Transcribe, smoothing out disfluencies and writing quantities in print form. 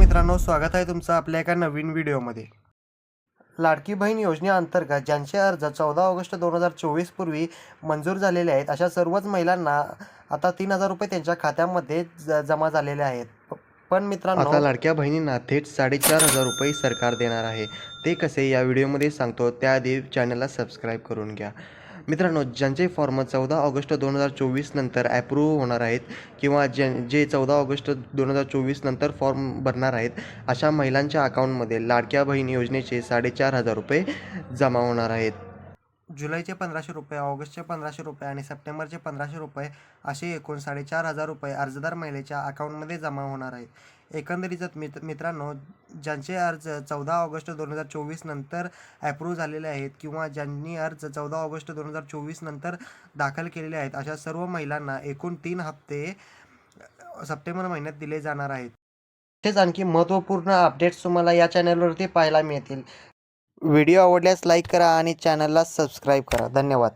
मित्रांनो, स्वागत आहे तुमचं आपल्या एका नवीन व्हिडिओमध्ये। लाडकी बहीण योजनेअंतर्गत ज्यांचे अर्ज 14 ऑगस्ट 2024 पूर्वी मंजूर झालेले आहेत, अशा सर्वच महिलांना आता 3,000 रुपये त्यांच्या खात्यामध्ये जमा झालेले आहेत। पण मित्रांनो, आता लाडक्या बहिणींना थेट 4,500 रुपये सरकार देणार आहे। ते कसे या व्हिडिओमध्ये सांगतो, त्याआधी चॅनलला सबस्क्राईब करून घ्या। मित्रांनो, ज्यांचे फॉर्म 14 ऑगस्ट 2024 नंतर ॲप्रूव्ह होणार आहेत किंवा जे 14 ऑगस्ट 2024 नंतर फॉर्म भरणार आहेत, अशा महिलांच्या अकाउंटमध्ये लाडक्या बहीण योजनेचे 4,500 रुपये जमा होणार आहेत। जुलैचे 1,500 रुपये, ऑगस्टचे 1,500 रुपये आणि सप्टेंबरचे 1,500 रुपये असे एकूण 4,500 रुपये अर्जदार महिलेच्या अकाउंटमध्ये जमा होणार आहेत। एकंदरीत मित्रांनो, ज्यांचे अर्ज 14 ऑगस्ट 2024 नंतर ॲप्रूव्ह झालेले आहेत किंवा ज्यांनी अर्ज 14 ऑगस्ट 2024 नंतर दाखल केलेले आहेत, अशा सर्व महिलांना एकूण 3 हप्ते सप्टेंबर महिन्यात दिले जाणार आहेत। तसेच आणखी महत्त्वपूर्ण अपडेट्स तुम्हाला या चॅनलवरती पाहायला मिळतील। व्हिडिओ आवडल्यास लाईक करा आणि चॅनलला सबस्क्राईब करा। धन्यवाद।